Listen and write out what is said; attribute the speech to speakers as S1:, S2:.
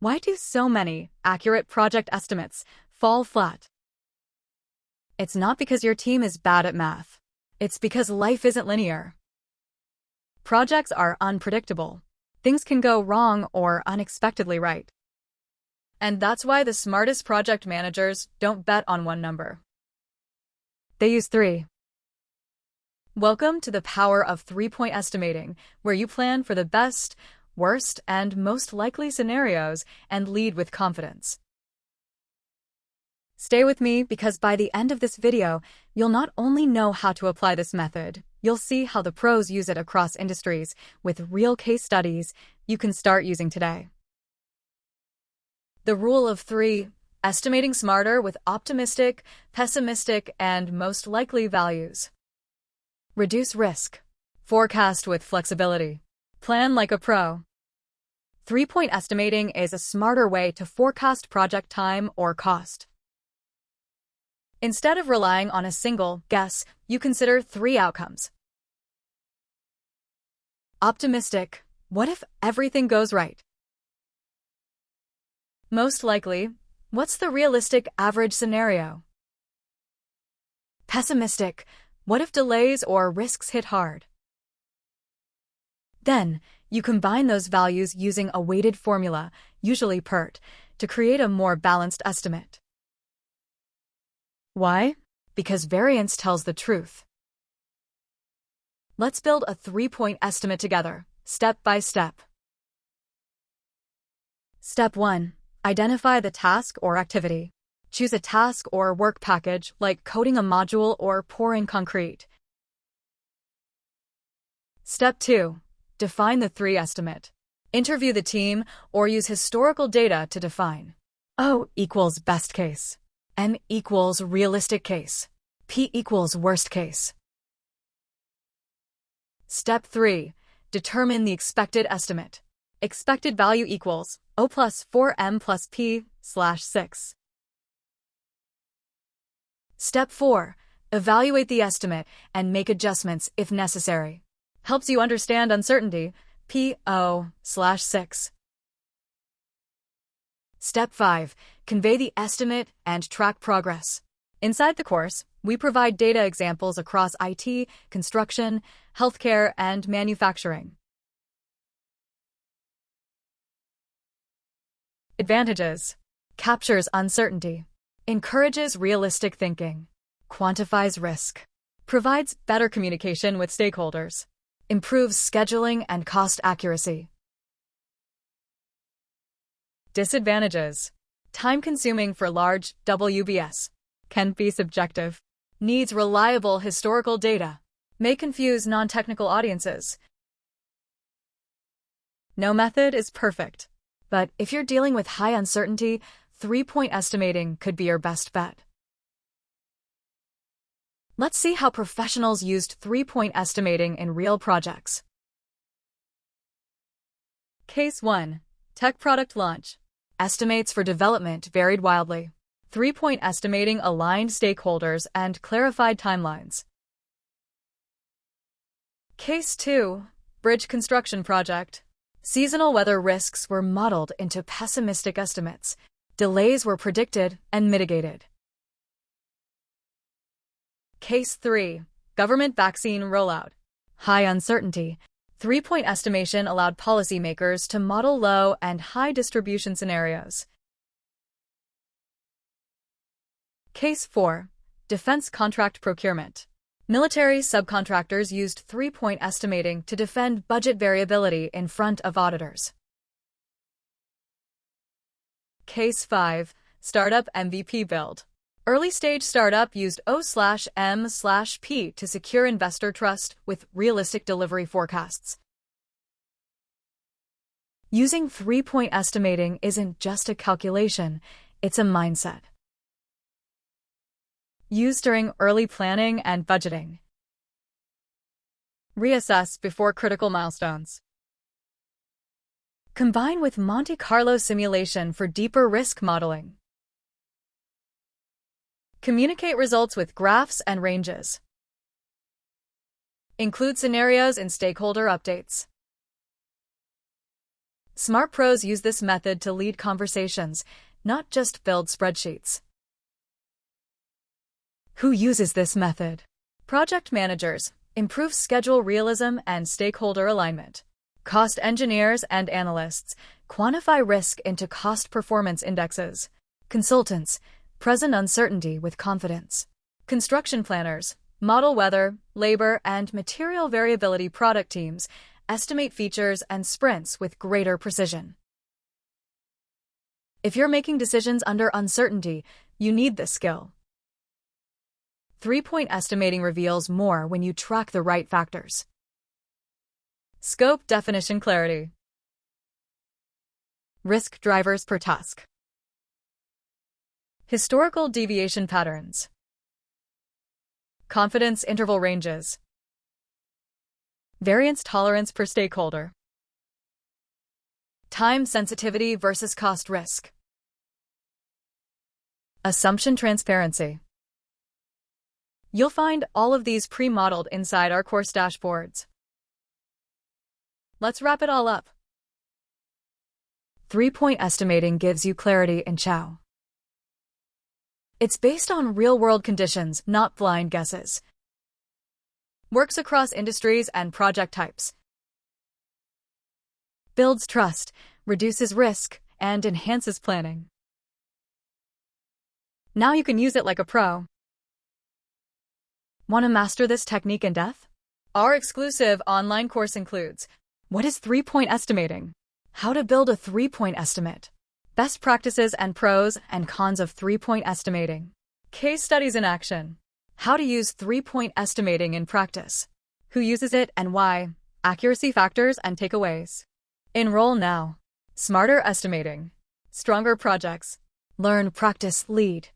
S1: Why do so many accurate project estimates fall flat? It's not because your team is bad at math. It's because life isn't linear. Projects are unpredictable. Things can go wrong or unexpectedly right. And that's why the smartest project managers don't bet on one number. They use three. Welcome to the power of three-point estimating, where you plan for the best, worst, and most likely scenarios and lead with confidence. Stay with me because by the end of this video, you'll not only know how to apply this method, you'll see how the pros use it across industries with real case studies you can start using today. The rule of three, estimating smarter with optimistic, pessimistic, and most likely values. Reduce risk. Forecast with flexibility. Plan like a pro. Three-point estimating is a smarter way to forecast project time or cost. Instead of relying on a single guess, you consider three outcomes. Optimistic. What if everything goes right? Most likely, what's the realistic average scenario? Pessimistic. What if delays or risks hit hard? Then, you combine those values using a weighted formula, usually PERT, to create a more balanced estimate. Why? Because variance tells the truth. Let's build a three-point estimate together, step by step. Step 1. Identify the task or activity. Choose a task or work package like coding a module or pouring concrete. Step 2. Define the three estimate. Interview the team or use historical data to define. O equals best case. M equals realistic case. P equals worst case. Step 3. Determine the expected estimate. Expected value equals O plus 4M plus P / 6. Step 4. Evaluate the estimate and make adjustments if necessary. Helps you understand uncertainty, P/O / 6. Step 5. Convey the estimate and track progress. Inside the course, we provide data examples across IT, construction, healthcare, and manufacturing. Advantages. Captures uncertainty. Encourages realistic thinking. Quantifies risk. Provides better communication with stakeholders. Improves scheduling and cost accuracy. Disadvantages. Time-consuming for large WBS. Can be subjective. Needs reliable historical data. May confuse non-technical audiences. No method is perfect. But if you're dealing with high uncertainty, three-point estimating could be your best bet. Let's see how professionals used three-point estimating in real projects. Case 1. Tech product launch. Estimates for development varied wildly. Three-point estimating aligned stakeholders and clarified timelines. Case 2. Bridge construction project. Seasonal weather risks were modeled into pessimistic estimates. Delays were predicted and mitigated. Case 3. Government vaccine rollout. High uncertainty. Three-point estimation allowed policymakers to model low and high distribution scenarios. Case 4. Defense contract procurement. Military subcontractors used three-point estimating to defend budget variability in front of auditors. Case 5. Startup MVP build. Early-stage startup used O/M/P to secure investor trust with realistic delivery forecasts. Using three-point estimating isn't just a calculation, it's a mindset. Used during early planning and budgeting. Reassess before critical milestones. Combine with Monte Carlo simulation for deeper risk modeling. Communicate results with graphs and ranges. Include scenarios in stakeholder updates. Smart pros use this method to lead conversations, not just build spreadsheets. Who uses this method? Project managers improve schedule realism and stakeholder alignment. Cost engineers and analysts quantify risk into cost performance indexes. Consultants present uncertainty with confidence. Construction planners model weather, labor, and material variability. Product teams estimate features and sprints with greater precision. If you're making decisions under uncertainty, you need this skill. 3-point estimating reveals more when you track the right factors. Scope definition clarity. Risk drivers per task. Historical deviation patterns. Confidence interval ranges. Variance tolerance per stakeholder. Time sensitivity versus cost risk. Assumption transparency. You'll find all of these pre-modeled inside our course dashboards. Let's wrap it all up. 3-point estimating gives you clarity in Chow. It's based on real-world conditions, not blind guesses. Works across industries and project types. Builds trust, reduces risk, and enhances planning. Now you can use it like a pro. Want to master this technique in depth? Our exclusive online course includes: what is 3-point estimating? How to build a 3-point estimate. Best practices and pros and cons of 3-point estimating. Case studies in action. How to use 3-point estimating in practice. Who uses it and why. Accuracy factors and takeaways. Enroll now. Smarter estimating. Stronger projects. Learn, practice, lead.